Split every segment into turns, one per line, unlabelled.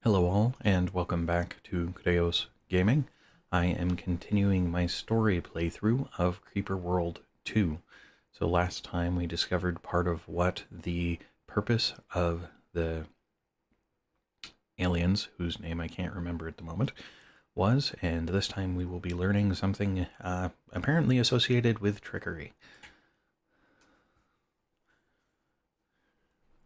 Hello all, and welcome back to Chreos Gaming. I am continuing my story playthrough of Creeper World 2. So last time we discovered part of what the purpose of the aliens, whose name I can't remember at the moment, was, and this time we will be learning something apparently associated with trickery.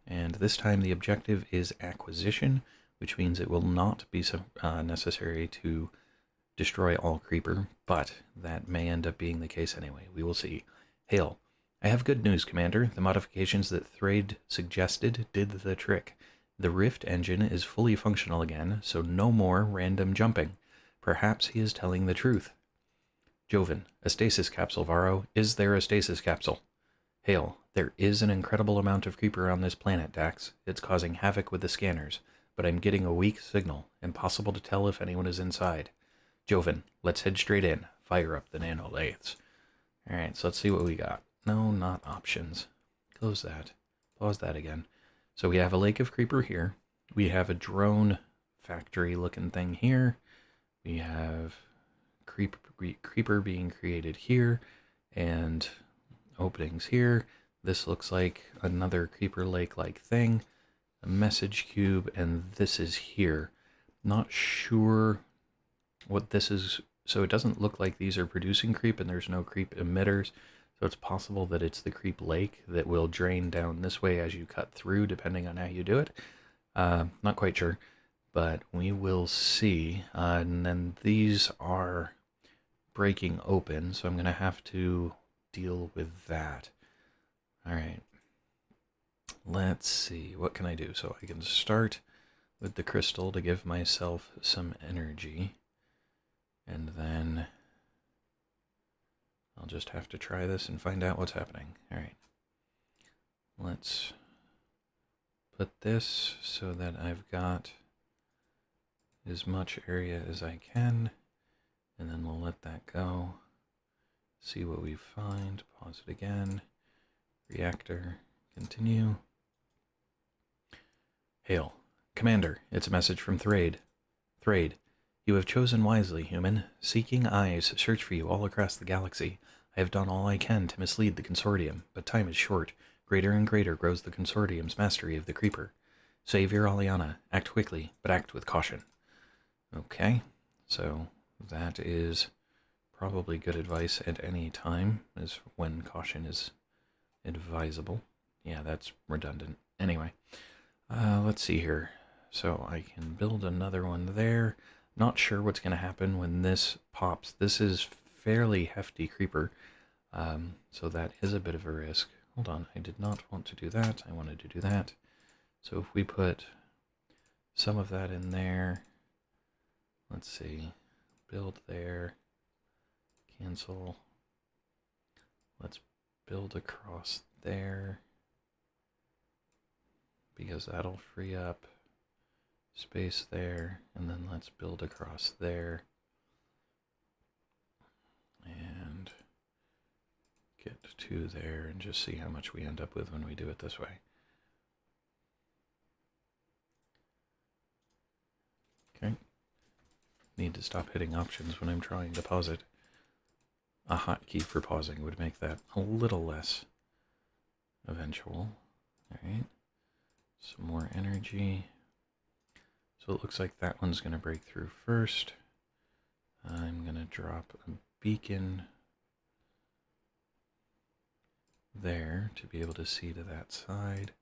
And this time the objective is acquisition, which means it will not be necessary to destroy all creeper, but that may end up being the case anyway. We will see. Hail. I have good news, Commander. The modifications that Thrade suggested did the trick. The Rift engine is fully functional again, so no more random jumping. Perhaps he is telling the truth. Joven. A stasis capsule, Varro. Is there a stasis capsule? Hail. There is an incredible amount of creeper on this planet, Dax. It's causing havoc with the scanners, but I'm getting a weak signal. Impossible to tell if anyone is inside. Joven, let's head straight in. Fire up the nano-lathes. Alright, so let's see what we got. No, not options. Close that. Pause that again. So we have a lake of creeper here. We have a drone factory-looking thing here. We have creeper being created here, and openings here. This looks like another creeper lake-like thing. A message cube, and this is here. Not sure what this is. So it doesn't look like these are producing creep, and there's no creep emitters. So it's possible that it's the creep lake that will drain down this way as you cut through, depending on how you do it. Not quite sure, but we will see. And then these are breaking open, so I'm going to have to deal with that. All right. Let's see, what can I do? So I can start with the crystal to give myself some energy, and then I'll just have to try this and find out what's happening. All right. Let's put this so that I've got as much area as I can, and then we'll let that go. See what we find. Pause it again. Reactor. Continue. Hail. Commander, it's a message from Thrade. Thrade, you have chosen wisely, human. Seeking eyes search for you all across the galaxy. I have done all I can to mislead the Consortium, but time is short. Greater and greater grows the Consortium's mastery of the Creeper. Save your Aliana. Act quickly, but act with caution. Okay, so that is probably good advice at any time, is when caution is advisable. Yeah, that's redundant. Anyway, let's see here. So I can build another one there. Not sure what's going to happen when this pops. This is fairly hefty creeper, so that is a bit of a risk. Hold on, I did not want to do that. I wanted to do that. So if we put some of that in there, let's see, build there, cancel. Let's build across there, because that'll free up space there, and then let's build across there and get to there and just see how much we end up with when we do it this way. Okay. Need to stop hitting options when I'm trying to pause it. A hotkey for pausing would make that a little less eventual. Alright. Some more energy. So it looks like that one's going to break through first. I'm going to drop a beacon there to be able to see to that side.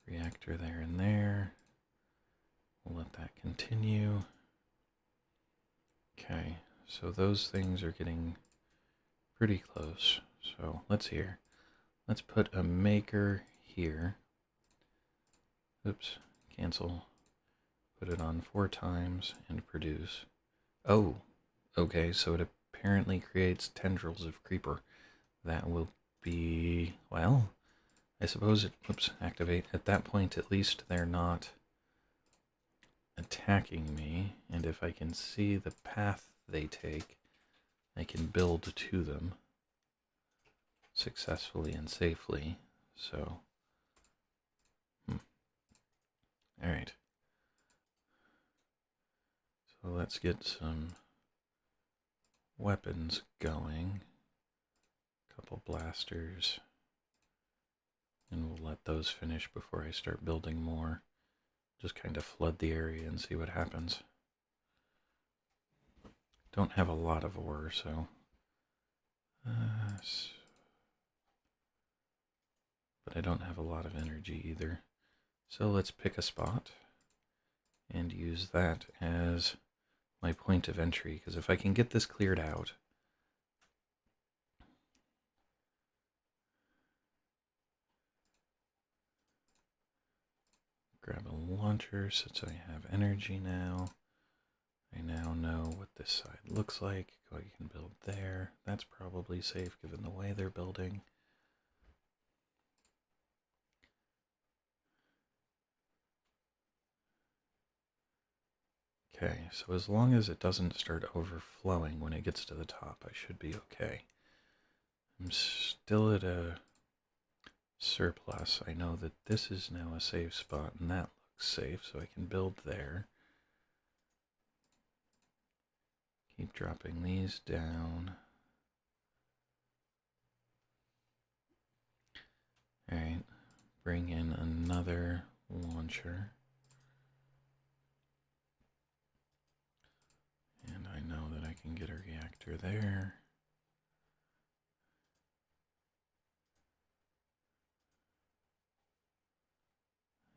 Reactor there and there. We'll let that continue. Okay, so those things are getting pretty close. So let's hear. Let's put a maker here. Oops, cancel. Put it on 4 times and produce. Oh, okay, so it apparently creates tendrils of creeper. That will be, well, I suppose it, whoops, activate. At that point, at least they're not attacking me, and if I can see the path they take, I can build to them successfully and safely. So, all right. let's get some weapons going. A couple blasters. And we'll let those finish before I start building more. Just kind of flood the area and see what happens. Don't have a lot of ore, so... but I don't have a lot of energy either. So let's pick a spot and use that as my point of entry, because if I can get this cleared out, grab a launcher since I have energy now. I now know what this side looks like. I can build there. That's probably safe given the way they're building. Okay, so as long as it doesn't start overflowing when it gets to the top, I should be okay. I'm still at a surplus. I know that this is now a safe spot, and that looks safe, so I can build there. Keep dropping these down. Alright, bring in another launcher. And I know that I can get a reactor there.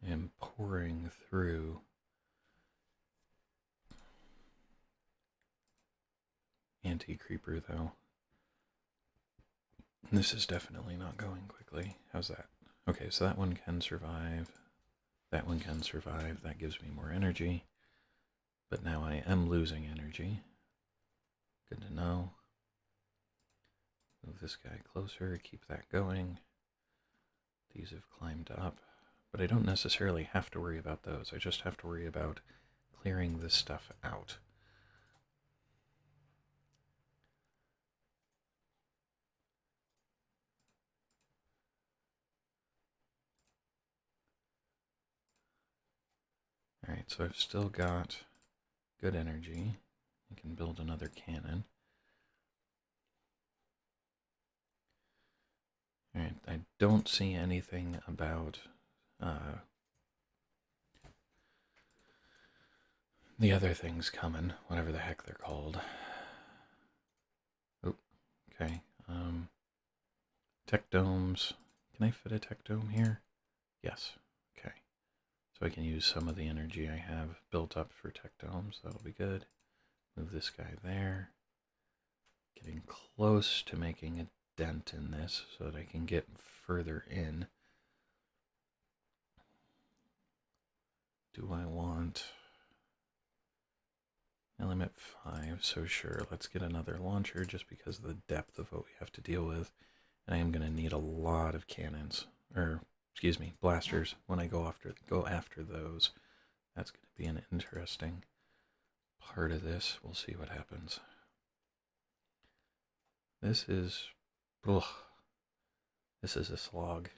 And pouring through anti-creeper though. This is definitely not going quickly. How's that? Okay, so that one can survive. That one can survive. That gives me more energy. But now I am losing energy. Good to know. Move this guy closer, keep that going. These have climbed up. But I don't necessarily have to worry about those. I just have to worry about clearing this stuff out. Alright, so I've still got good energy. I can build another cannon. Alright, I don't see anything about the other things coming, whatever the heck they're called. Oh, okay. Tech domes. Can I fit a tech dome here? Yes. Okay. So I can use some of the energy I have built up for tech domes. That'll be good. Move this guy there. Getting close to making a dent in this so that I can get further in. Do I want element 5? So sure, let's get another launcher just because of the depth of what we have to deal with. And I am going to need a lot of cannons, or excuse me, blasters when I go after those. That's going to be an interesting part of this. We'll see what happens. This is, this is a slog.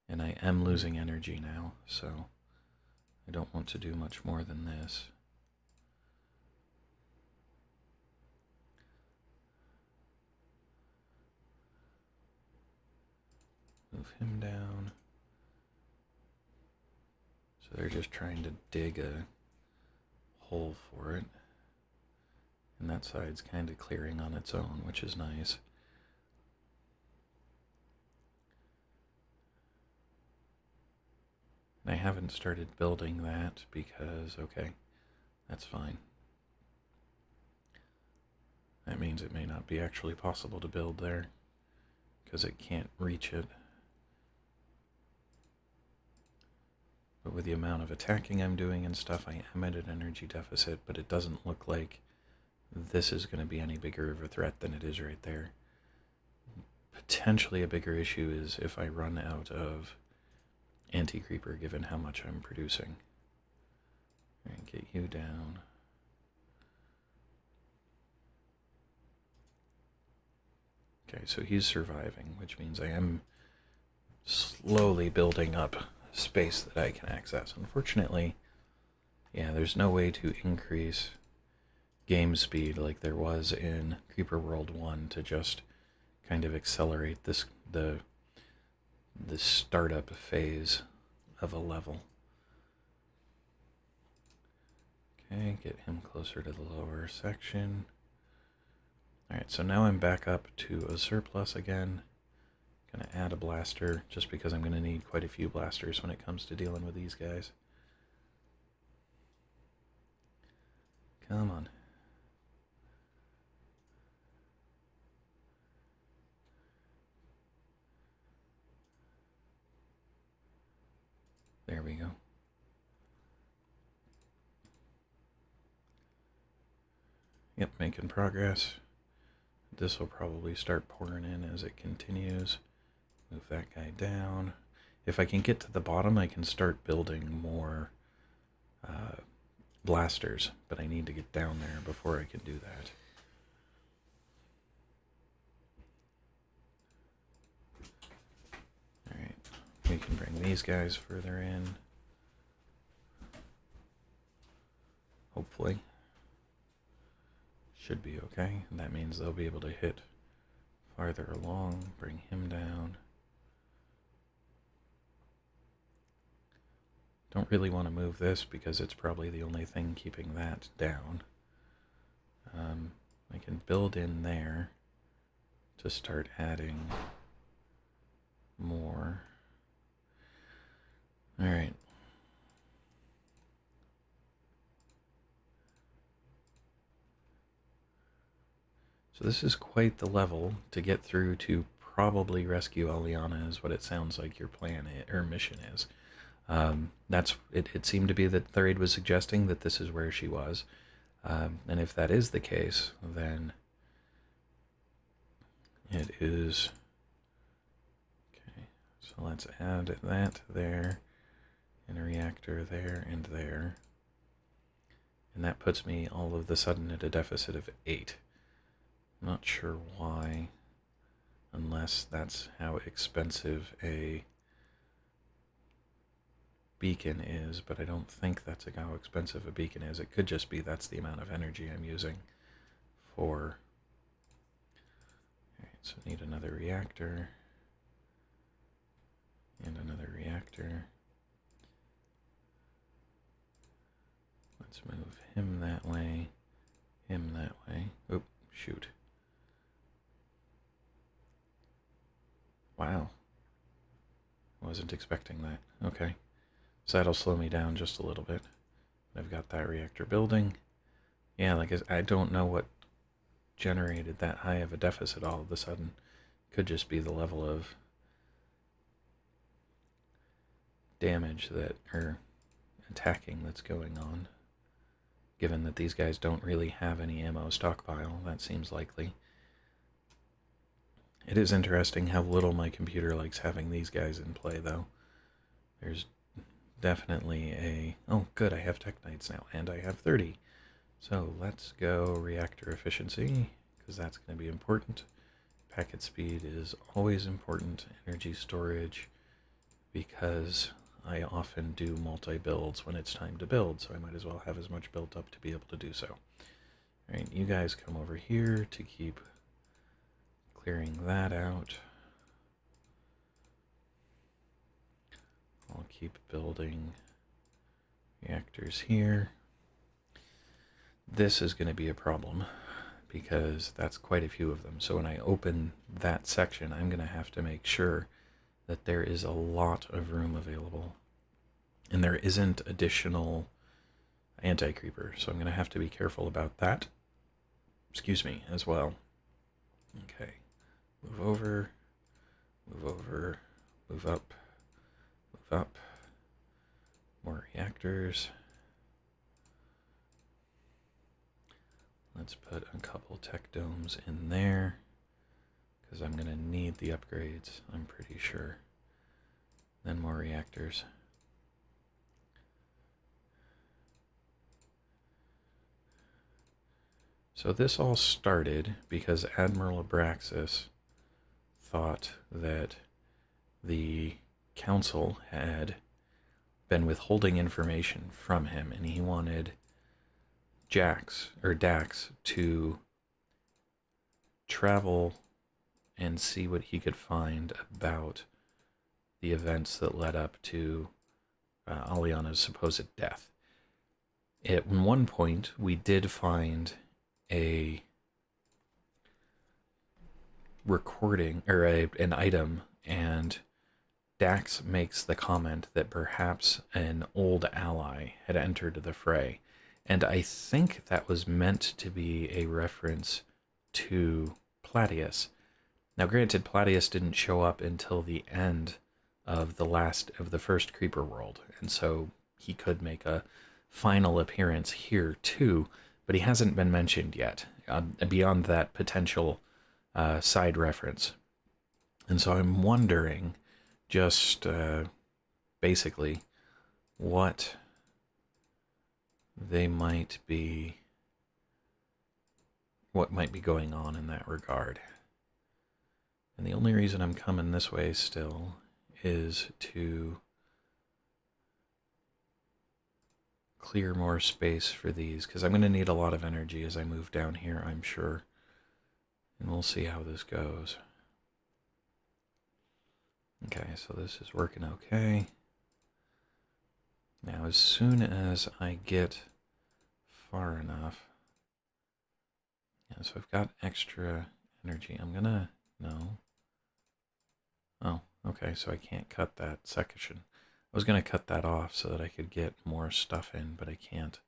And I am losing energy now, so I don't want to do much more than this. Move him down. So they're just trying to dig a hole for it. And that side's kind of clearing on its own, which is nice. And I haven't started building that because, okay, that's fine. That means it may not be actually possible to build there because it can't reach it. But with the amount of attacking I'm doing and stuff, I am at an energy deficit, but it doesn't look like this is going to be any bigger of a threat than it is right there. Potentially a bigger issue is if I run out of anti-creeper, given how much I'm producing. Alright, get you down. Okay, so he's surviving, which means I am slowly building up space that I can access. Unfortunately, Yeah, there's no way to increase game speed like there was in Creeper World 1 to just kind of accelerate the startup phase of a level. Okay, get him closer to the lower section. Alright, so now I'm back up to a surplus again. Gonna add a blaster, just because I'm gonna need quite a few blasters when it comes to dealing with these guys. Come on. There we go. Yep, making progress. This will probably start pouring in as it continues. Move that guy down. If I can get to the bottom, I can start building more blasters, but I need to get down there before I can do that. Alright, we can bring these guys further in. Hopefully. Should be okay. And that means they'll be able to hit farther along, bring him down. Don't really want to move this because it's probably the only thing keeping that down. I can build in there to start adding more. Alright. So this is quite the level to get through to probably rescue Aliana, is what it sounds like your plan or mission is. It seemed to be that Thrade was suggesting that this is where she was. And if that is the case, then it is... Okay, so let's add that there, and a reactor there and there. And that puts me all of a sudden at a deficit of 8. Not sure why, unless that's how expensive a beacon is, but I don't think that's how expensive a beacon is. It could just be that's the amount of energy I'm using for... Alright, so need another reactor. And another reactor. Let's move him that way. Him that way. Oop, shoot. Wow. Wasn't expecting that. Okay. So that'll slow me down just a little bit. I've got that reactor building. Yeah, like I don't know what generated that high of a deficit all of a sudden. Could just be the level of damage that, or attacking that's going on. Given that these guys don't really have any ammo stockpile, that seems likely. It is interesting how little my computer likes having these guys in play, though. There's definitely a... Oh, good, I have Teknites now, and I have 30. So let's go reactor efficiency, because that's going to be important. Packet speed is always important. Energy storage, because I often do multi-builds when it's time to build, so I might as well have as much built up to be able to do so. Alright, you guys come over here to keep clearing that out. I'll keep building reactors here. This is going to be a problem because that's quite a few of them. So when I open that section, I'm going to have to make sure that there is a lot of room available. And there isn't additional anti-creeper, so I'm going to have to be careful about that. Excuse me, as well. Okay. Move over, move over, move up, move up. More reactors. Let's put a couple tech domes in there, because I'm going to need the upgrades, I'm pretty sure. Then more reactors. So this all started because Admiral Abraxis thought that the council had been withholding information from him, and he wanted Dax to travel and see what he could find about the events that led up to Aliana's supposed death. At one point, we did find a recording, or an item, and Dax makes the comment that perhaps an old ally had entered the fray. And I think that was meant to be a reference to Platius. Now, granted, Platius didn't show up until the end of the first Creeper world, and so he could make a final appearance here too, but he hasn't been mentioned yet, beyond that potential side reference. And so I'm wondering, just basically, what might be going on in that regard. And the only reason I'm coming this way still is to clear more space for these, because I'm going to need a lot of energy as I move down here, I'm sure. And we'll see how this goes. Okay, so this is working okay. Now, as soon as I get far enough, yeah, so I've got extra energy. I'm gonna, no. Oh, okay, so I can't cut that section. I was gonna cut that off so that I could get more stuff in, but I can't.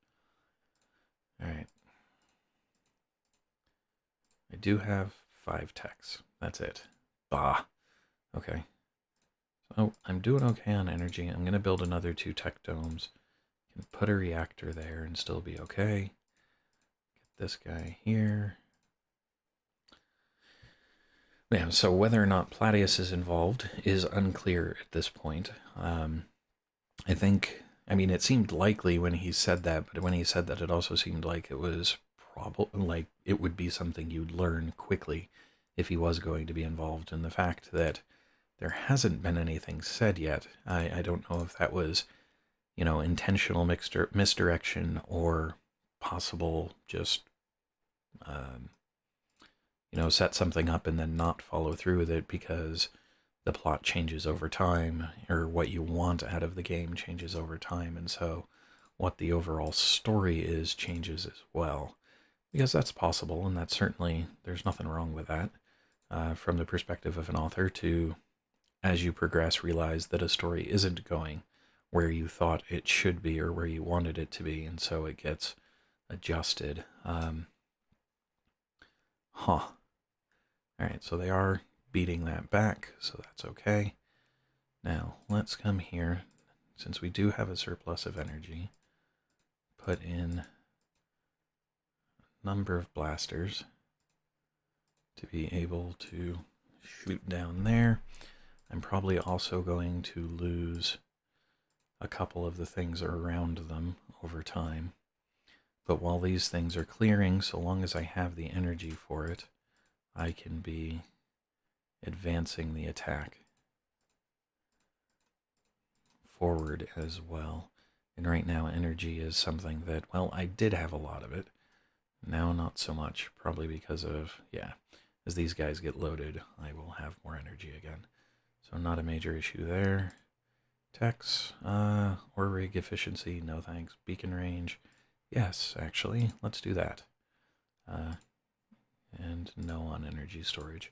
All right. I do have 5 techs. That's it. Bah. Okay. So I'm doing okay on energy. I'm going to build another 2 tech domes. Can put a reactor there and still be okay. Get this guy here. Yeah, so whether or not Platius is involved is unclear at this point. I think, I mean, it seemed likely when he said that, but when he said that, it also seemed like it was like it would be something you'd learn quickly if he was going to be involved. And the fact that there hasn't been anything said yet, I don't know if that was, intentional misdirection or possible just, set something up and then not follow through with it because the plot changes over time, or what you want out of the game changes over time, and so what the overall story is changes as well. Because that's possible, and that's certainly, there's nothing wrong with that. From the perspective of an author to, as you progress, realize that a story isn't going where you thought it should be or where you wanted it to be, and so it gets adjusted. Alright, so they are beating that back, so that's okay. Now, let's come here, since we do have a surplus of energy, put in number of blasters to be able to shoot down there. I'm probably also going to lose a couple of the things around them over time. But while these things are clearing, so long as I have the energy for it, I can be advancing the attack forward as well. And right now energy is something that, well, I did have a lot of it. Now not so much, probably because of, yeah, as these guys get loaded, I will have more energy again. So not a major issue there. Techs, or rig efficiency, no thanks. Beacon range, yes, actually, let's do that. And no on energy storage.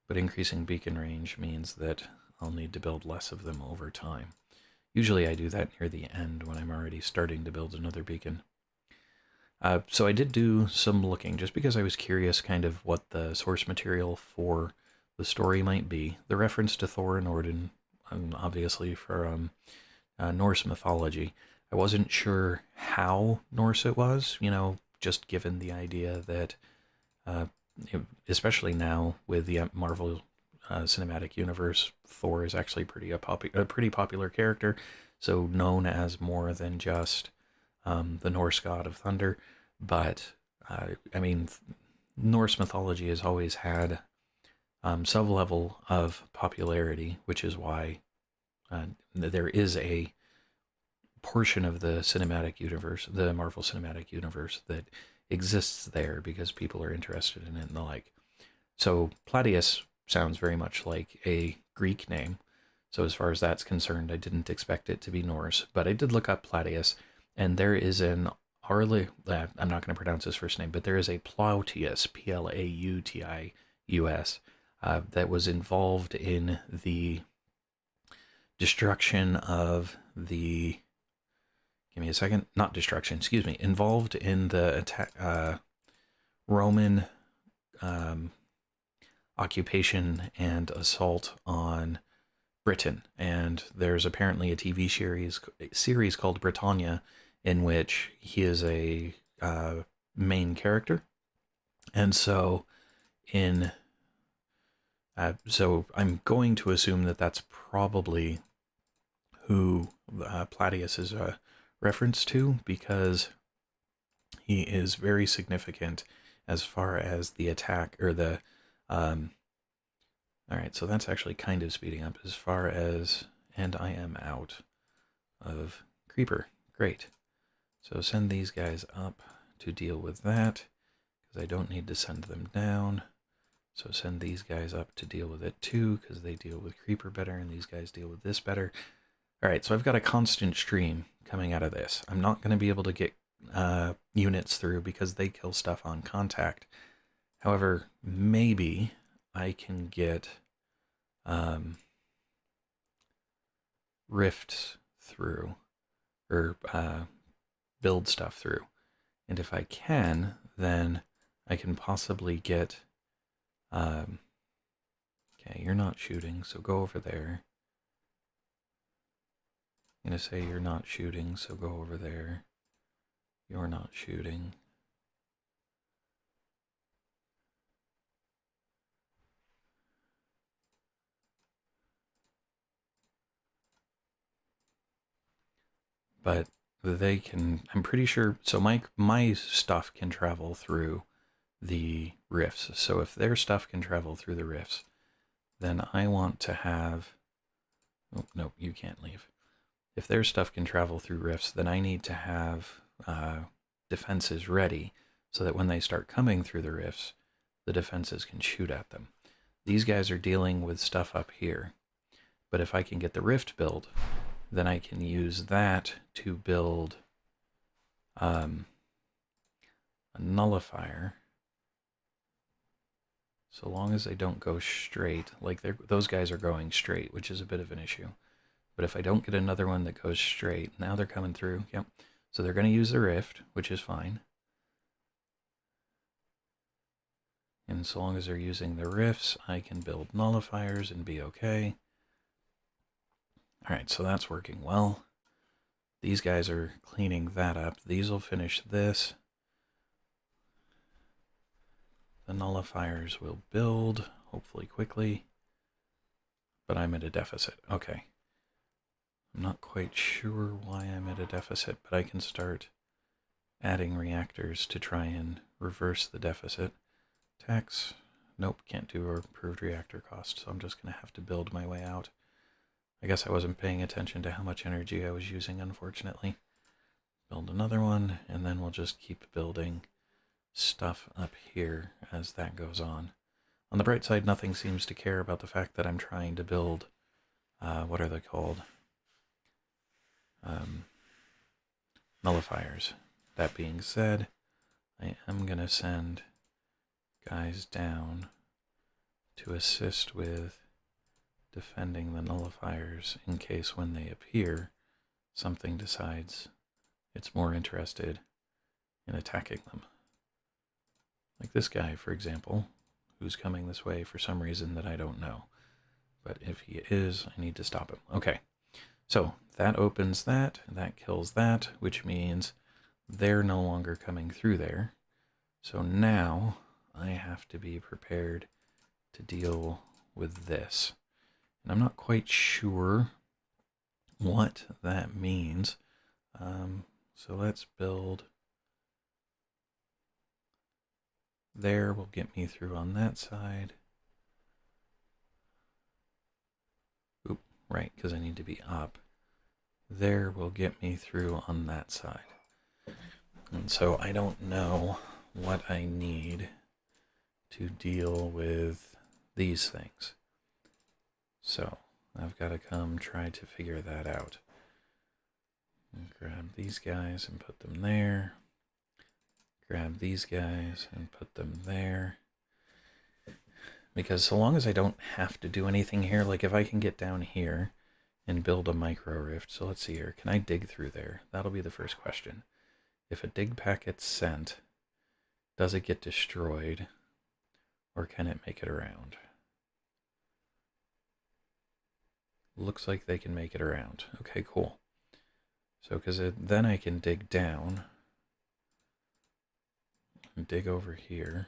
But increasing beacon range means that I'll need to build less of them over time. Usually I do that near the end when I'm already starting to build another beacon. So I did do some looking, just because I was curious kind of what the source material for the story might be. The reference to Thor and Odin, obviously for Norse mythology. I wasn't sure how Norse it was, just given the idea that, especially now with the Marvel Cinematic Universe, Thor is actually a pretty popular character, so known as more than just the Norse god of thunder. But I mean, Norse mythology has always had some level of popularity, which is why there is a portion of the cinematic universe, the Marvel Cinematic Universe, that exists there because people are interested in it and the like. So Platius sounds very much like a Greek name. So as far as that's concerned, I didn't expect it to be Norse, but I did look up Platius, and there is an I'm not going to pronounce his first name, but there is a Plautius, Plautius, that was involved in the destruction of the. Give me a second. Not destruction, excuse me. Involved in the attack, Roman occupation and assault on Britain. And there's apparently a TV series called Britannia, in which he is a main character. And so so I'm going to assume that that's probably who Platius is a reference to, because he is very significant as far as the attack, or the all right, so that's actually kind of speeding up as far as, and I am out of creeper. Great. So send these guys up to deal with that, because I don't need to send them down. So send these guys up to deal with it too, because they deal with creeper better, and these guys deal with this better. All right, so I've got a constant stream coming out of this. I'm not going to be able to get units through because they kill stuff on contact. However, maybe I can get rifts through, or build stuff through. And if I can, then I can possibly get... okay, you're not shooting, so go over there. I'm going to say you're not shooting, so go over there. You're not shooting. But they can, I'm pretty sure, so my stuff can travel through the rifts. So if their stuff can travel through the rifts, then I want to have, oh, nope, you can't leave. If their stuff can travel through rifts, then I need to have defenses ready so that when they start coming through the rifts, the defenses can shoot at them. These guys are dealing with stuff up here, but if I can get the rift built, then I can use that to build a nullifier, so long as they don't go straight. Like those guys are going straight, which is a bit of an issue. But if I don't get another one that goes straight, now they're coming through. Yep. So they're going to use the rift, which is fine. And so long as they're using the rifts, I can build nullifiers and be okay. All right, so that's working well. These guys are cleaning that up. These will finish this. The nullifiers will build, hopefully quickly. But I'm at a deficit. Okay. I'm not quite sure why I'm at a deficit, but I can start adding reactors to try and reverse the deficit. Tax, nope, can't do a approved reactor cost, so I'm just going to have to build my way out. I guess I wasn't paying attention to how much energy I was using, unfortunately. Build another one, and then we'll just keep building stuff up here as that goes on. On the bright side, nothing seems to care about the fact that I'm trying to build, what are they called? Nullifiers. That being said, I am going to send guys down to assist with defending the nullifiers in case when they appear, something decides it's more interested in attacking them. Like this guy, for example, who's coming this way for some reason that I don't know. But if he is, I need to stop him. Okay, so that opens that kills that, which means they're no longer coming through there. So now I have to be prepared to deal with this. And I'm not quite sure what that means. So let's build. There will get me through on that side. Oop, right, because I need to be up. there will get me through on that side. And so I don't know what I need to deal with these things. So I've got to come try to figure that out. And grab these guys and put them there. Grab these guys and put them there. Because so long as I don't have to do anything here, like if I can get down here and build a micro rift. So let's see here. Can I dig through there? That'll be the first question. If a dig packet's sent, does it get destroyed or can it make it around? Looks like they can make it around. Okay, cool. So because then I can dig down and dig over here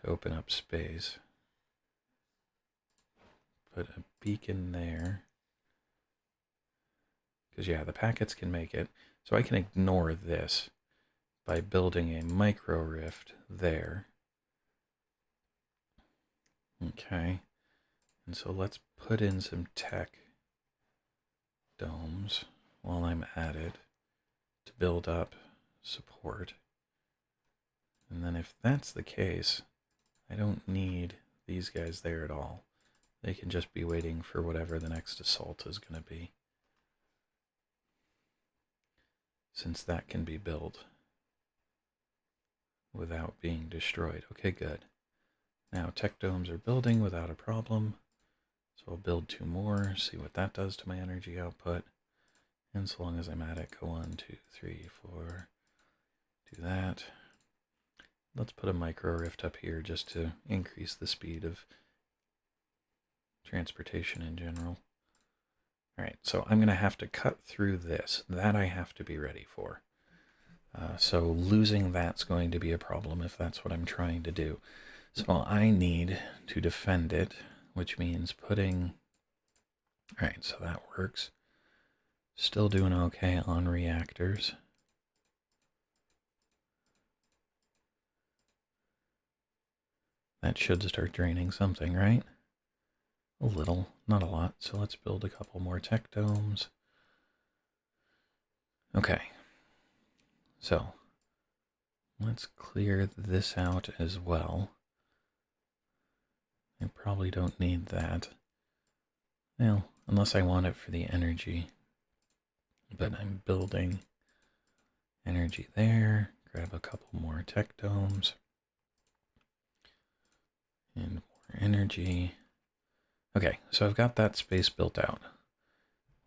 to open up space. Put a beacon there. Because, yeah, the packets can make it. So I can ignore this by building a micro rift there. Okay. And so let's put in some tech domes while I'm at it to build up support. And then if that's the case, I don't need these guys there at all. They can just be waiting for whatever the next assault is going to be, since that can be built without being destroyed. Okay, good. Now tech domes are building without a problem. So I'll build 2 more, see what that does to my energy output. And so long as I'm at it, go 1, 2, 3, 4. Do that. Let's put a micro rift up here just to increase the speed of transportation in general. Alright, so I'm going to have to cut through this. That I have to be ready for. So losing that's going to be a problem if that's what I'm trying to do. So I need to defend it, which means putting... Alright, so that works. Still doing okay on reactors. That should start draining something, right? A little, not a lot. So let's build a couple more tech domes. Okay. So let's clear this out as well. I probably don't need that. Well, unless I want it for the energy. But I'm building energy there. Grab a couple more tech domes. And more energy. Okay, so I've got that space built out.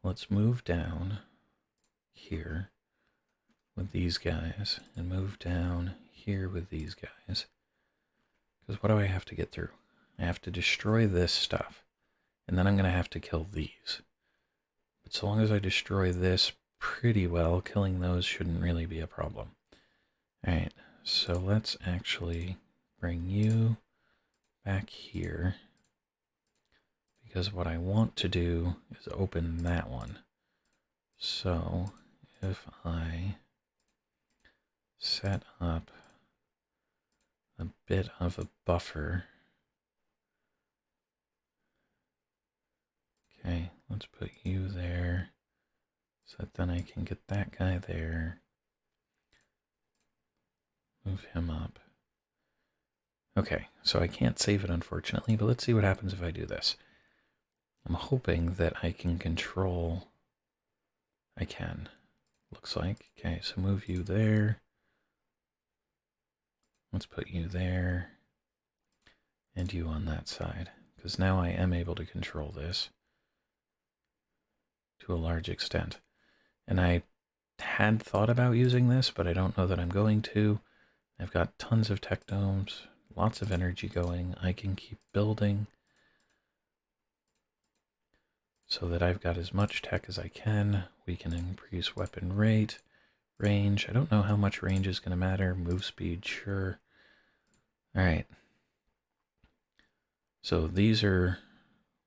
Let's move down here with these guys and move down here with these guys. Because what do I have to get through? I have to destroy this stuff, and then I'm going to have to kill these. But so long as I destroy this pretty well, killing those shouldn't really be a problem. Alright, so let's actually bring you back here. Because what I want to do is open that one. So if I set up a bit of a buffer. Okay, let's put you there so that then I can get that guy there. Move him up. Okay, so I can't save it unfortunately, but let's see what happens if I do this. I'm hoping that I can control... I can. Looks like. Okay, so move you there. Let's put you there. And you on that side. Because now I am able to control this. To a large extent. And I had thought about using this, but I don't know that I'm going to. I've got tons of tech domes. Lots of energy going. I can keep building. So that I've got as much tech as I can. We can increase weapon rate, range. I don't know how much range is going to matter. Move speed, sure. Alright. So these are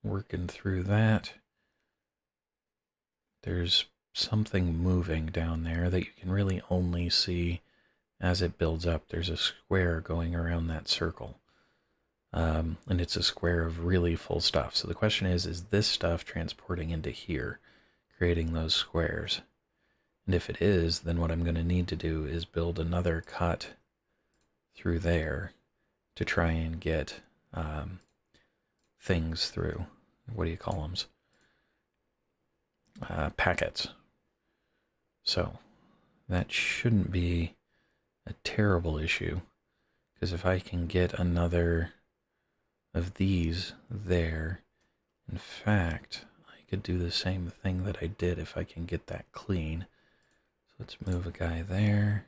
working through that. There's something moving down there that you can really only see as it builds up. There's a square going around that circle. And it's a square of really full stuff. So the question is this stuff transporting into here? creating those squares. And if it is, then what I'm going to need to do is build another cut through there to try and get things through. What do you call them? Packets. So that shouldn't be a terrible issue, because if I can get another of these there, in fact, I could do the same thing that I did if I can get that clean. So let's move a guy there.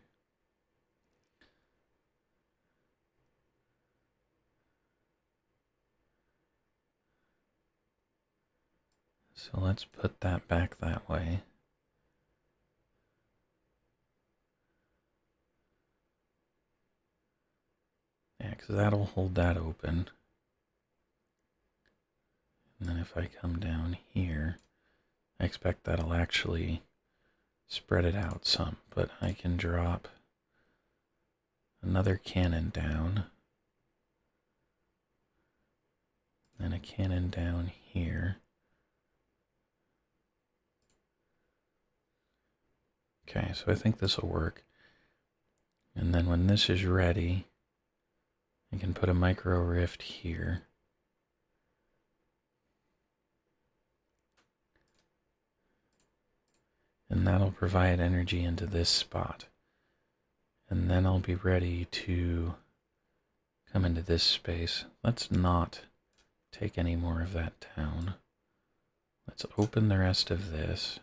So let's put that back that way. Yeah, because that'll hold that open. And then if I come down here, I expect that'll actually spread it out some, but I can drop another cannon down, and a cannon down here. Okay, so I think this will work. And then when this is ready, I can put a micro rift here. And that'll provide energy into this spot. And then I'll be ready to come into this space. Let's not take any more of that down. Let's open the rest of this.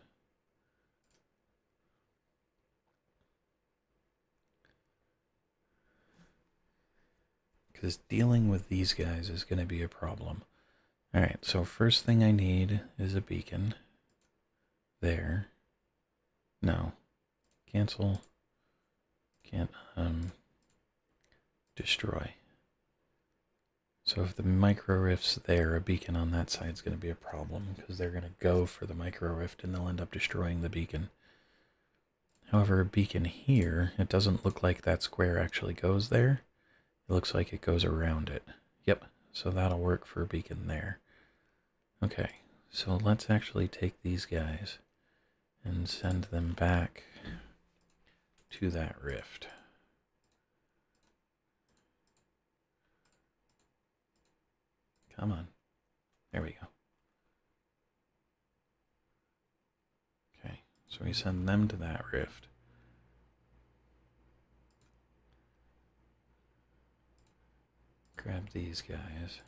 Because dealing with these guys is going to be a problem. Alright, so first thing I need is a beacon. There. No. Cancel. Can't, destroy. So if the micro rift's there, a beacon on that side is going to be a problem, because they're going to go for the micro rift and they'll end up destroying the beacon. However, a beacon here, it doesn't look like that square actually goes there. It looks like it goes around it. Yep, so that'll work for a beacon there. Okay, so let's actually take these guys and send them back to that rift. Come on. There we go. Okay, so we send them to that rift. Grab these guys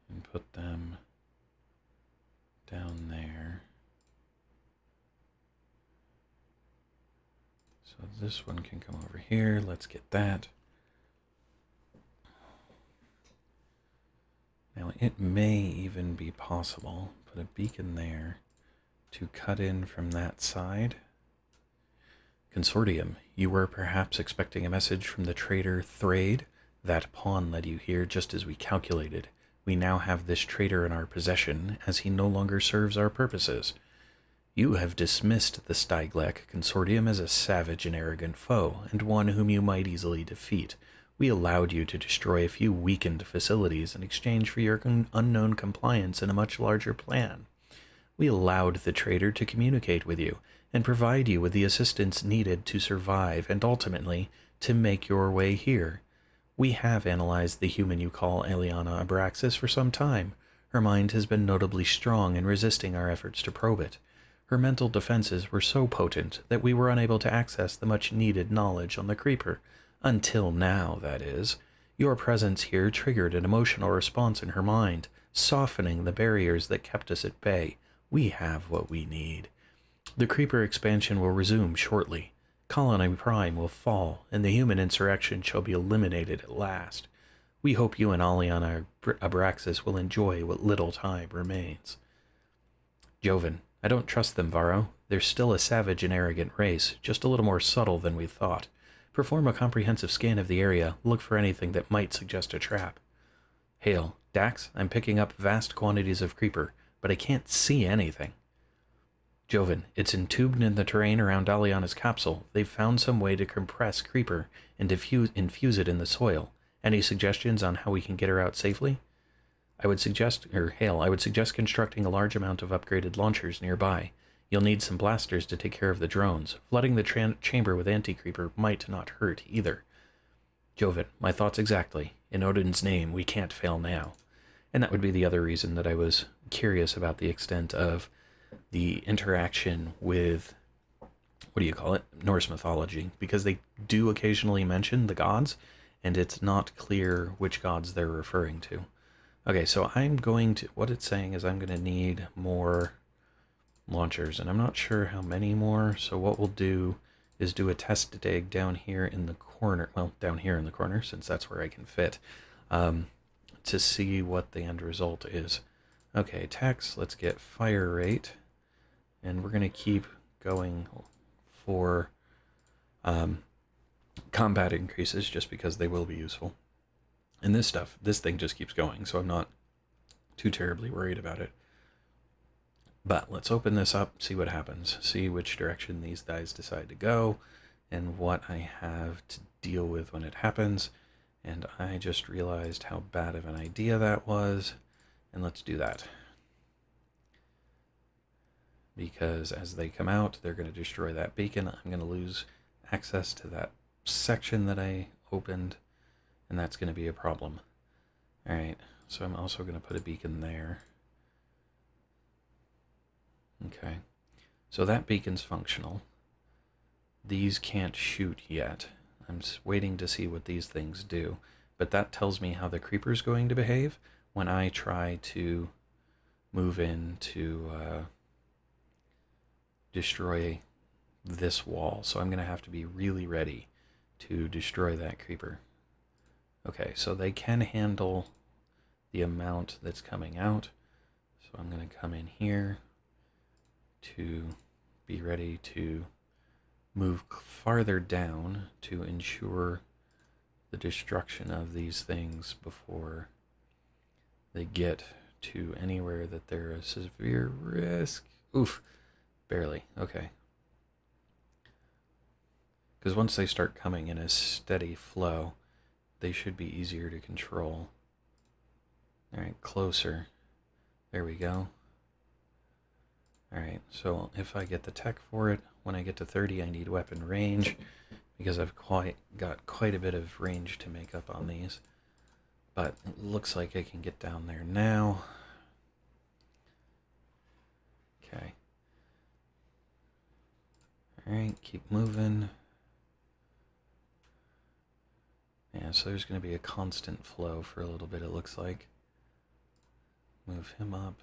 and put them down there. So this one can come over here. Let's get that. Now it may even be possible, put a beacon there to cut in from that side. Consortium, you were perhaps expecting a message from the traitor Thrade. That pawn led you here just as we calculated. We now have this traitor in our possession, as he no longer serves our purposes. You have dismissed the Styglek Consortium as a savage and arrogant foe, and one whom you might easily defeat. We allowed you to destroy a few weakened facilities in exchange for your unknown compliance in a much larger plan. We allowed the traitor to communicate with you, and provide you with the assistance needed to survive and ultimately to make your way here. We have analyzed the human you call Aliana Abraxis for some time. Her mind has been notably strong in resisting our efforts to probe it. Her mental defenses were so potent that we were unable to access the much-needed knowledge on the creeper. Until now, that is. Your presence here triggered an emotional response in her mind, softening the barriers that kept us at bay. We have what we need. The creeper expansion will resume shortly. Colony Prime will fall, and the human insurrection shall be eliminated at last. We hope you and Aliana Abraxis will enjoy what little time remains. Joven, I don't trust them, Varro. They're still a savage and arrogant race, just a little more subtle than we thought. Perform a comprehensive scan of the area, look for anything that might suggest a trap. Hail, Dax, I'm picking up vast quantities of creeper, but I can't see anything. Joven, it's entombed in the terrain around Aliana's capsule. They've found some way to compress creeper and infuse it in the soil. Any suggestions on how we can get her out safely? I would suggest, or Hale, I would suggest constructing a large amount of upgraded launchers nearby. You'll need some blasters to take care of the drones. Flooding the chamber with anti-creeper might not hurt either. Joven, my thoughts exactly. In Odin's name, we can't fail now. And that would be the other reason that I was curious about the extent of the interaction with, what do you call it, Norse mythology, because they do occasionally mention the gods, and it's not clear which gods they're referring to. Okay, so I'm going to, what it's saying is I'm going to need more launchers, and I'm not sure how many more, so what we'll do is do a test dig down here in the corner, well, down here in the corner, since that's where I can fit, to see what the end result is. Okay, tax, let's get fire rate, and we're going to keep going for combat increases just because they will be useful. And this thing just keeps going, so I'm not too terribly worried about it. But let's open this up, see what happens, see which direction these guys decide to go, and what I have to deal with when it happens. And I just realized how bad of an idea that was, and let's do that. Because as they come out, they're going to destroy that beacon. I'm going to lose access to that section that I opened, and that's going to be a problem. Alright, so I'm also going to put a beacon there. Okay, so that beacon's functional. These can't shoot yet. I'm waiting to see what these things do. But that tells me how the creeper's going to behave when I try to move in to destroy this wall. So I'm going to have to be really ready to destroy that creeper. Okay, so they can handle the amount that's coming out. So I'm going to come in here to be ready to move farther down to ensure the destruction of these things before they get to anywhere that they're a severe risk. Oof, barely. Okay. Because once they start coming in a steady flow, they should be easier to control. Alright, closer. There we go. Alright, so if I get the tech for it, when I get to 30 I need weapon range, because I've got quite a bit of range to make up on these. But it looks like I can get down there now. Okay. Alright, keep moving. Yeah, so there's going to be a constant flow for a little bit, it looks like. Move him up.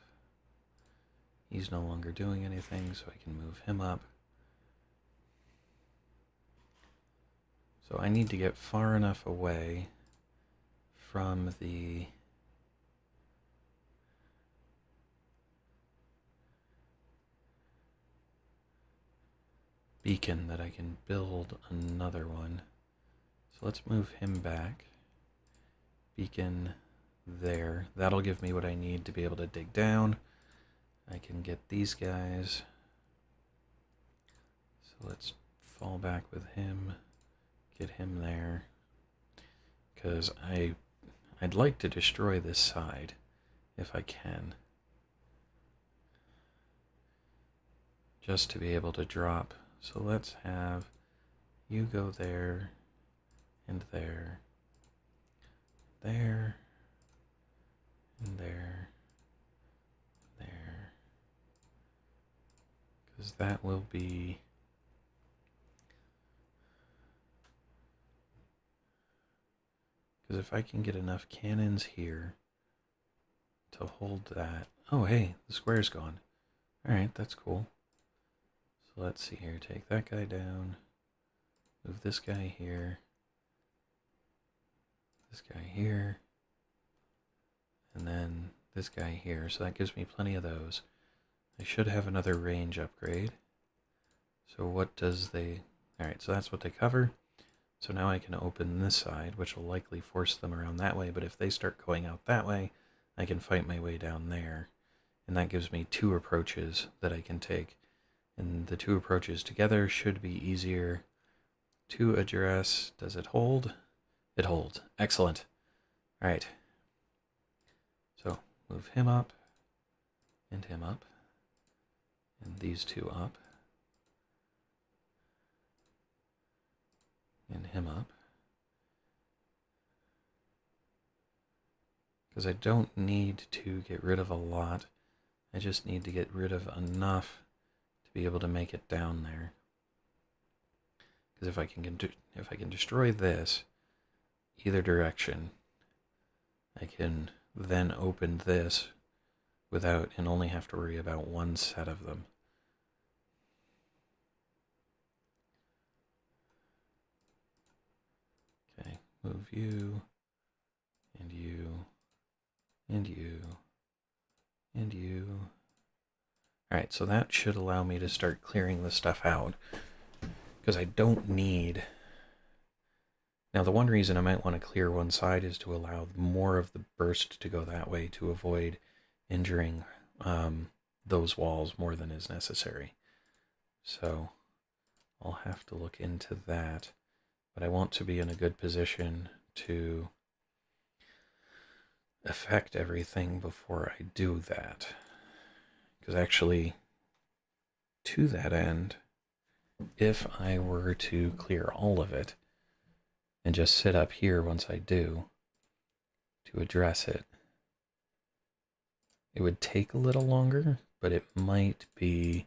He's no longer doing anything, so I can move him up. So I need to get far enough away from the beacon that I can build another one. So let's move him back. Beacon there. That'll give me what I need to be able to dig down. I can get these guys. So let's fall back with him. Get him there. Because I'd like to destroy this side if I can. Just to be able to drop. So let's have you go there and there. There. And there. There. Because that will be... Because if I can get enough cannons here to hold that... Oh, hey, the square's gone. Alright, that's cool. So let's see here. Take that guy down. Move this guy here. This guy here. And then this guy here. So that gives me plenty of those. I should have another range upgrade. So what does they... Alright, so that's what they cover. So now I can open this side, which will likely force them around that way, but if they start going out that way, I can fight my way down there. And that gives me two approaches that I can take. And the two approaches together should be easier to address. Does it hold? It holds. Excellent. Alright. So move him up, and him up, and these two up, and him up. Because I don't need to get rid of a lot. I just need to get rid of enough to be able to make it down there. Because if I can destroy this either direction, I can then open this without and only have to worry about one set of them. Okay, move you, and you, and you, and you. Alright, so that should allow me to start clearing the stuff out. Because I don't need... Now, the one reason I might want to clear one side is to allow more of the burst to go that way to avoid injuring those walls more than is necessary. So I'll have to look into that. But I want to be in a good position to affect everything before I do that. Because actually, to that end, if I were to clear all of it and just sit up here once I do to address it, it would take a little longer, but it might be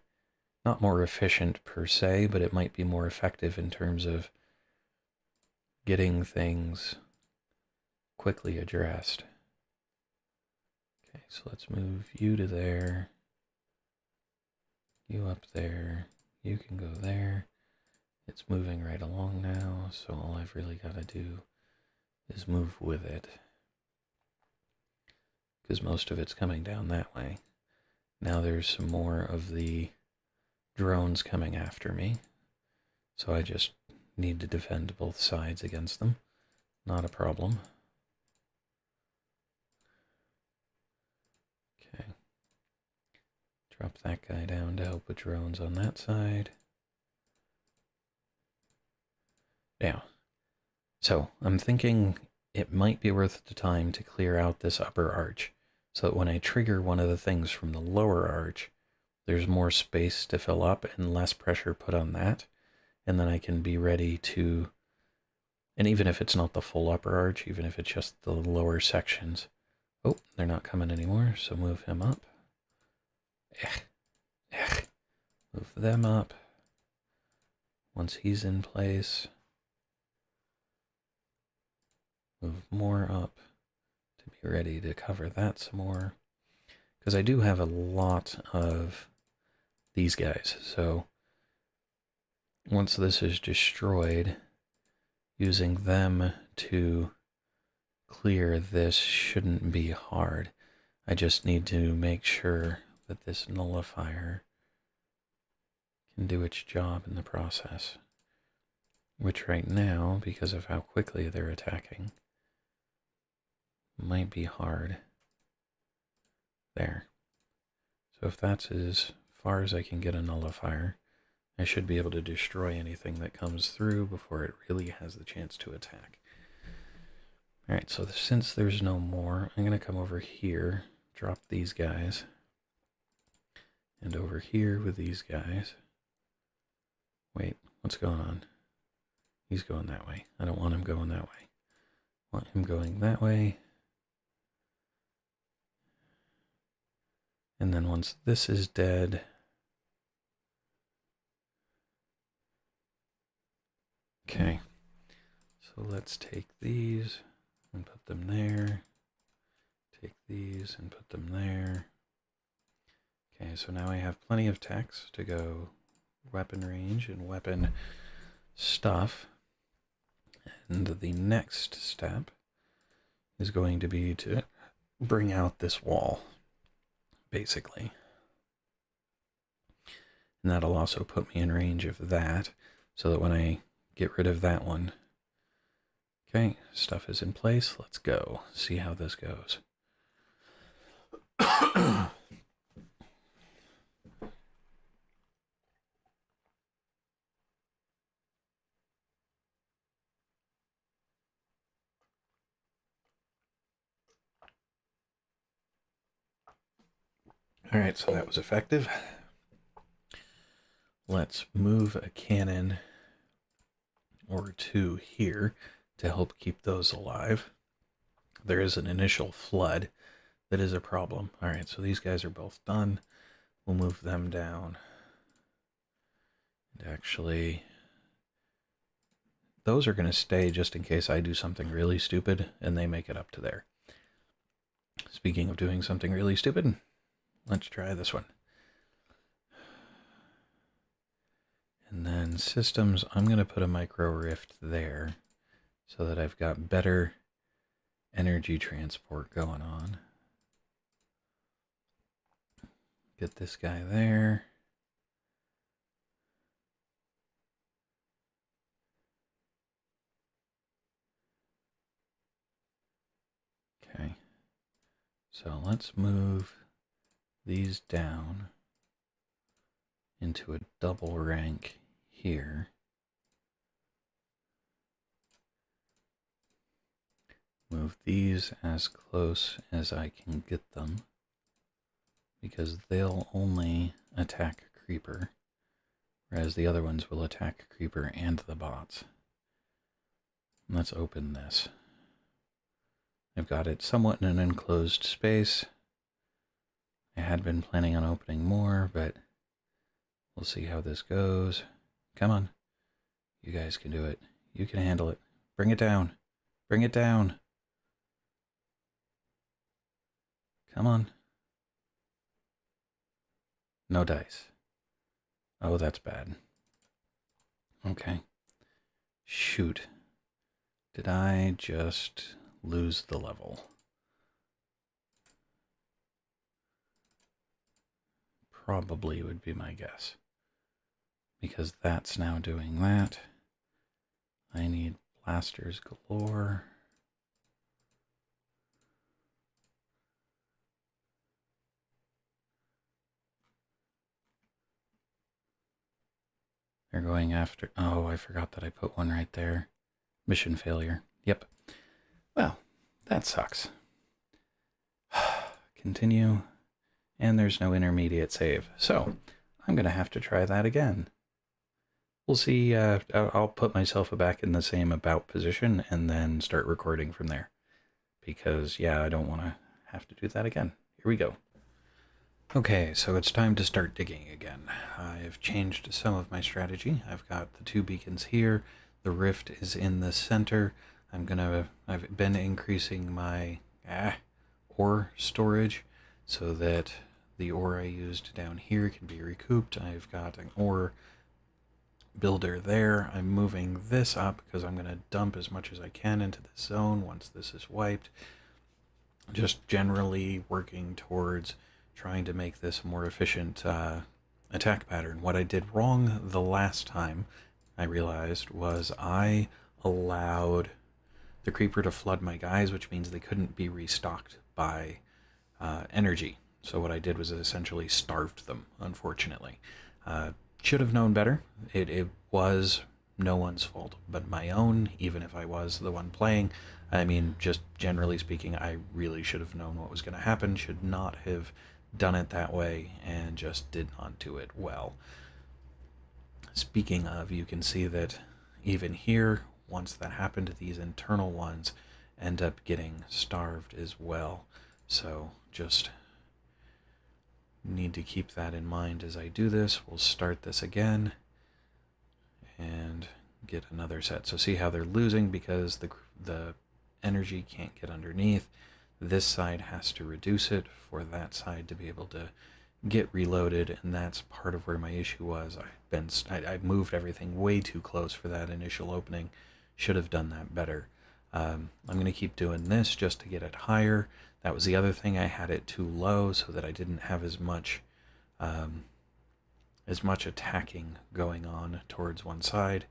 not more efficient per se, but it might be more effective in terms of getting things quickly addressed. Okay, so let's move you to there, you up there, you can go there. It's moving right along now, so all I've really got to do is move with it. Because most of it's coming down that way. Now there's some more of the drones coming after me, so I just need to defend both sides against them. Not a problem. Okay. Drop that guy down to help with drones on that side. Now, so I'm thinking it might be worth the time to clear out this upper arch so that when I trigger one of the things from the lower arch, there's more space to fill up and less pressure put on that. And then I can be ready to, and even if it's not the full upper arch, even if it's just the lower sections. Oh, they're not coming anymore, so move him up. Move them up. Once he's in place, move more up to be ready to cover that some more. Because I do have a lot of these guys, so once this is destroyed, using them to clear this shouldn't be hard. I just need to make sure that this nullifier can do its job in the process. Which right now, because of how quickly they're attacking, might be hard. There. So if that's as far as I can get a nullifier, I should be able to destroy anything that comes through before it really has the chance to attack. Alright, so since there's no more, I'm going to come over here, drop these guys, and over here with these guys. Wait, what's going on? He's going that way. I don't want him going that way. I want him going that way. And then once this is dead, okay, so let's take these and put them there. Take these and put them there. Okay, so now I have plenty of text to go weapon range and weapon stuff. And the next step is going to be to bring out this wall, basically. And that'll also put me in range of that, so that when I get rid of that one... Okay, stuff is in place. Let's go. See how this goes. Alright, so that was effective. Let's move a cannon or two here to help keep those alive. There is an initial flood that is a problem. Alright, so these guys are both done. We'll move them down. And actually, those are going to stay just in case I do something really stupid and they make it up to there. Speaking of doing something really stupid, let's try this one. And then systems, I'm going to put a micro rift there so that I've got better energy transport going on. Get this guy there. Okay. So let's move these down into a double rank here. Move these as close as I can get them, because they'll only attack Creeper, whereas the other ones will attack Creeper and the bots. Let's open this. I've got it somewhat in an enclosed space. I had been planning on opening more, but we'll see how this goes. Come on. You guys can do it. You can handle it. Bring it down. Bring it down. Come on. No dice. Oh, that's bad. Okay. Shoot. Did I just lose the level? Probably would be my guess. Because that's now doing that. I need blasters galore. They're going after... Oh, I forgot that I put one right there. Mission failure. Yep. Well, that sucks. Continue. And there's no intermediate save. So, I'm going to have to try that again. We'll see. I'll put myself back in the same about position and then start recording from there. Because, yeah, I don't want to have to do that again. Here we go. Okay, so it's time to start digging again. I've changed some of my strategy. I've got the 2 beacons here. The rift is in the center. I've been increasing my ore storage so that the ore I used down here can be recouped. I've got an ore builder there. I'm moving this up because I'm going to dump as much as I can into this zone once this is wiped. Just generally working towards trying to make this a more efficient attack pattern. What I did wrong the last time, I realized, was I allowed the creeper to flood my guys, which means they couldn't be restocked by energy. So what I did was essentially starved them, unfortunately. Should have known better. It was no one's fault but my own, even if I was the one playing. I mean, just generally speaking, I really should have known what was going to happen, should not have done it that way, and just did not do it well. Speaking of, you can see that even here, once that happened, these internal ones end up getting starved as well. So just need to keep that in mind as I do this. We'll start this again and get another set. So see how they're losing because the energy can't get underneath. This side has to reduce it for that side to be able to get reloaded, and that's part of where my issue was. I moved everything way too close for that initial opening. Should have done that better. I'm going to keep doing this just to get it higher. That was the other thing. I had it too low so that I didn't have as much attacking going on towards one side.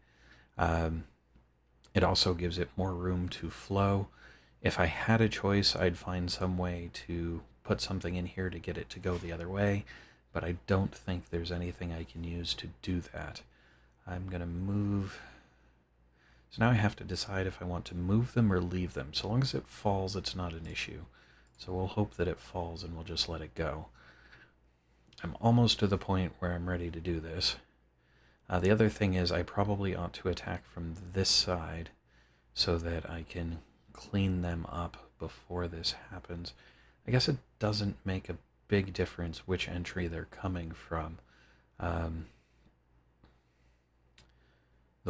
It also gives it more room to flow. If I had a choice, I'd find some way to put something in here to get it to go the other way, but I don't think there's anything I can use to do that. I'm going to move... So now I have to decide if I want to move them or leave them. So long as it falls, it's not an issue. So we'll hope that it falls and we'll just let it go. I'm almost to the point where I'm ready to do this. The other thing is I probably ought to attack from this side so that I can clean them up before this happens. I guess it doesn't make a big difference which entry they're coming from. The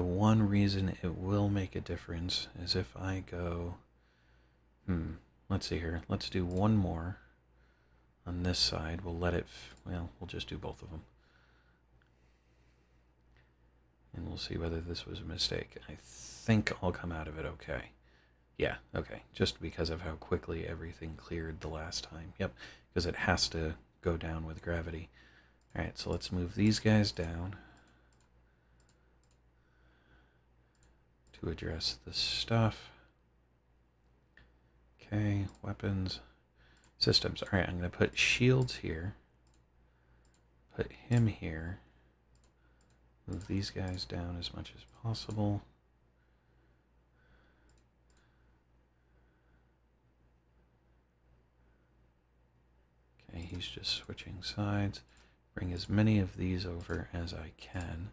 one reason it will make a difference is if I go... let's see here. Let's do one more on this side. We'll let it... well, we'll just do both of them. And we'll see whether this was a mistake. I think I'll come out of it okay. Yeah, okay. Just because of how quickly everything cleared the last time. Yep, because it has to go down with gravity. Alright, so let's move these guys down to address the stuff. Okay, weapons, systems. Alright, I'm going to put shields here. Put him here. Move these guys down as much as possible. Okay, he's just switching sides. Bring as many of these over as I can,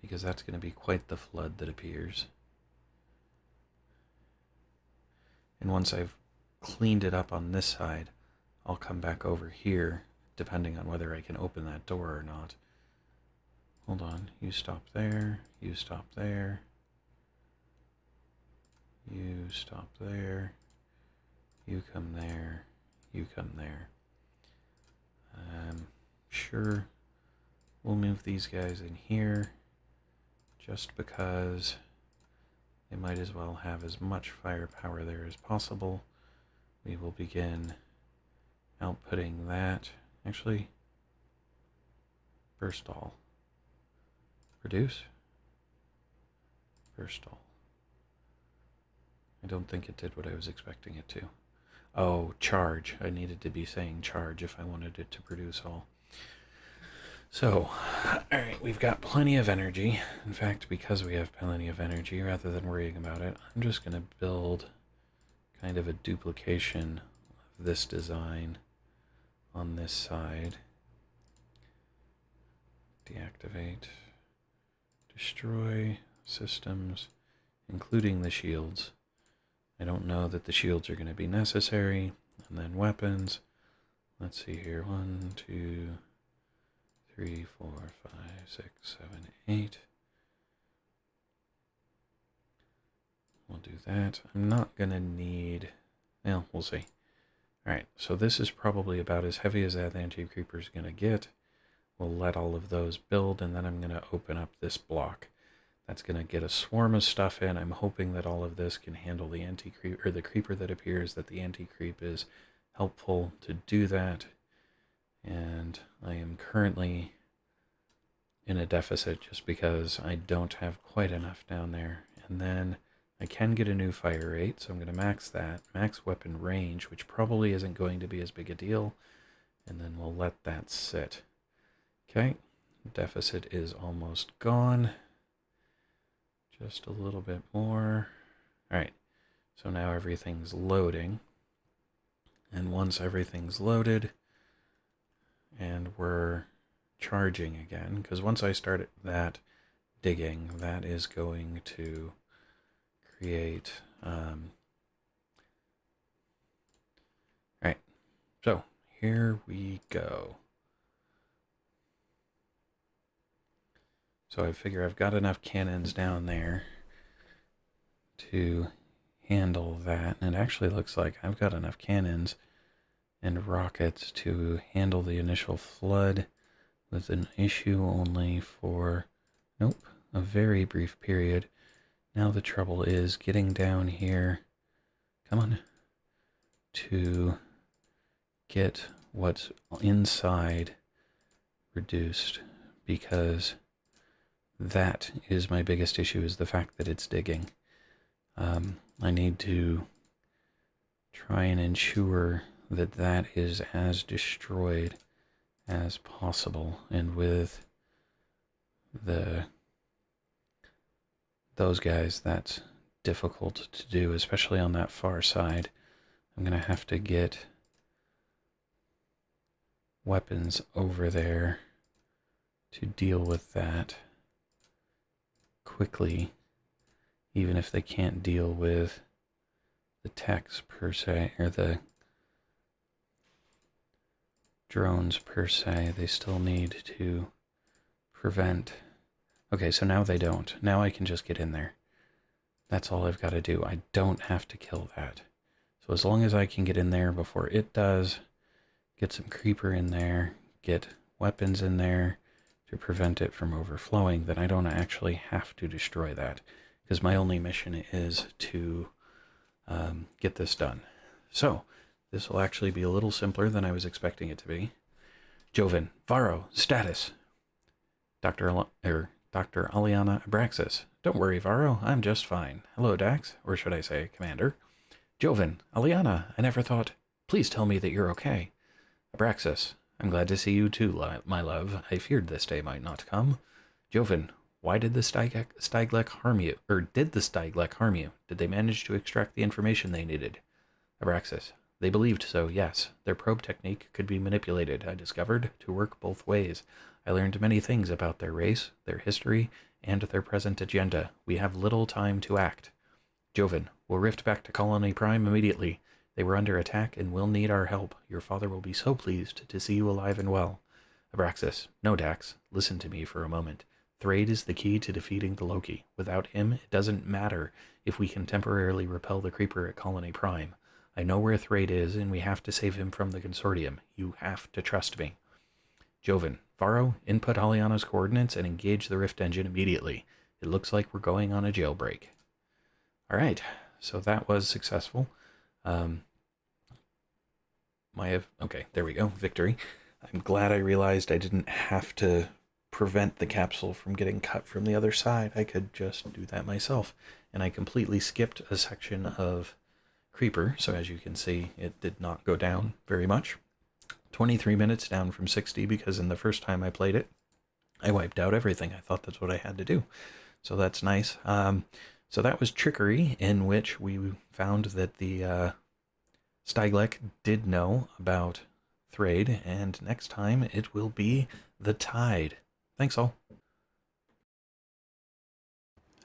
because that's going to be quite the flood that appears. And once I've cleaned it up on this side, I'll come back over here, depending on whether I can open that door or not. Hold on, you stop there, you stop there, you stop there, you come there, you come there. Sure, we'll move these guys in here, just because they might as well have as much firepower there as possible. We will begin outputting that. Actually, burst all. Produce. Burst all. I don't think it did what I was expecting it to. Oh, charge. I needed to be saying charge if I wanted it to produce all. So, alright, we've got plenty of energy. In fact, because we have plenty of energy, rather than worrying about it, I'm just going to build kind of a duplication of this design on this side. Deactivate. Destroy systems, including the shields. I don't know that the shields are going to be necessary. And then weapons. Let's see here. 1, 2, 3, 4, 5, 6, 7, 8. We'll do that. I'm not going to need... well, we'll see. Alright, so this is probably about as heavy as that anti-creeper is going to get. We'll let all of those build, and then I'm going to open up this block. That's going to get a swarm of stuff in. I'm hoping that all of this can handle the anti-creep, or the creeper that appears, that the anti-creep is helpful to do that. And I am currently in a deficit just because I don't have quite enough down there. And then I can get a new fire rate, so I'm going to max that. Max weapon range, which probably isn't going to be as big a deal. And then we'll let that sit. Okay, deficit is almost gone. Just a little bit more. Alright, so now everything's loading. And once everything's loaded, and we're charging again, because once I start that digging, that is going to create... Alright, so here we go. So I figure I've got enough cannons down there to handle that. And it actually looks like I've got enough cannons and rockets to handle the initial flood with an issue only for, nope, a very brief period. Now the trouble is getting down here, come on, to get what's inside reduced, because that is my biggest issue, is the fact that it's digging. I need to try and ensure that that is as destroyed as possible. And with those guys, that's difficult to do, especially on that far side. I'm going to have to get weapons over there to deal with that quickly, even if they can't deal with the techs per se, or the drones per se. They still need to prevent. Okay, so now they don't. Now I can just get in there. That's all I've got to do. I don't have to kill that. So as long as I can get in there before it does, get some creeper in there, get weapons in there to prevent it from overflowing, then I don't actually have to destroy that, because my only mission is to get this done. So this will actually be a little simpler than I was expecting it to be. Joven, Varro, status. Dr. Aliana Abraxis. Don't worry, Varro, I'm just fine. Hello, Dax, or should I say, Commander. Joven, Aliana, I never thought. Please tell me that you're okay. Abraxis, I'm glad to see you too, my love. I feared this day might not come. Joven, why did the Styglek harm you? Or did the Styglek harm you? Did they manage to extract the information they needed? Abraxis, they believed so, yes. Their probe technique could be manipulated, I discovered, to work both ways. I learned many things about their race, their history, and their present agenda. We have little time to act. Joven, we'll rift back to Colony Prime immediately. They were under attack and will need our help. Your father will be so pleased to see you alive and well. Abraxis, no, Dax. Listen to me for a moment. Thrade is the key to defeating the Loki. Without him, it doesn't matter if we can temporarily repel the Creeper at Colony Prime. I know where Thrade is, and we have to save him from the Consortium. You have to trust me. Joven, Varro, input Aliana's coordinates and engage the rift engine immediately. It looks like we're going on a jailbreak. Alright, so that was successful. Okay, there we go, victory. I'm glad I realized I didn't have to prevent the capsule from getting cut from the other side. I could just do that myself. And I completely skipped a section of Creeper, so as you can see, it did not go down very much. 23 minutes down from 60, because in the first time I played it, I wiped out everything. I thought that's what I had to do. So that's nice. So that was Trickery, in which we found that the Styglek did know about Thrade, and next time it will be the Tide. Thanks all.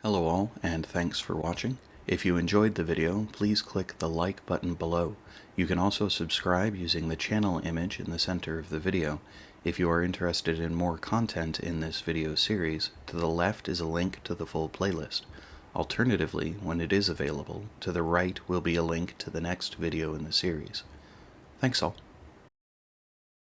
Hello all, and thanks for watching. If you enjoyed the video, please click the like button below. You can also subscribe using the channel image in the center of the video. If you are interested in more content in this video series, to the left is a link to the full playlist. Alternatively, when it is available, to the right will be a link to the next video in the series. Thanks all.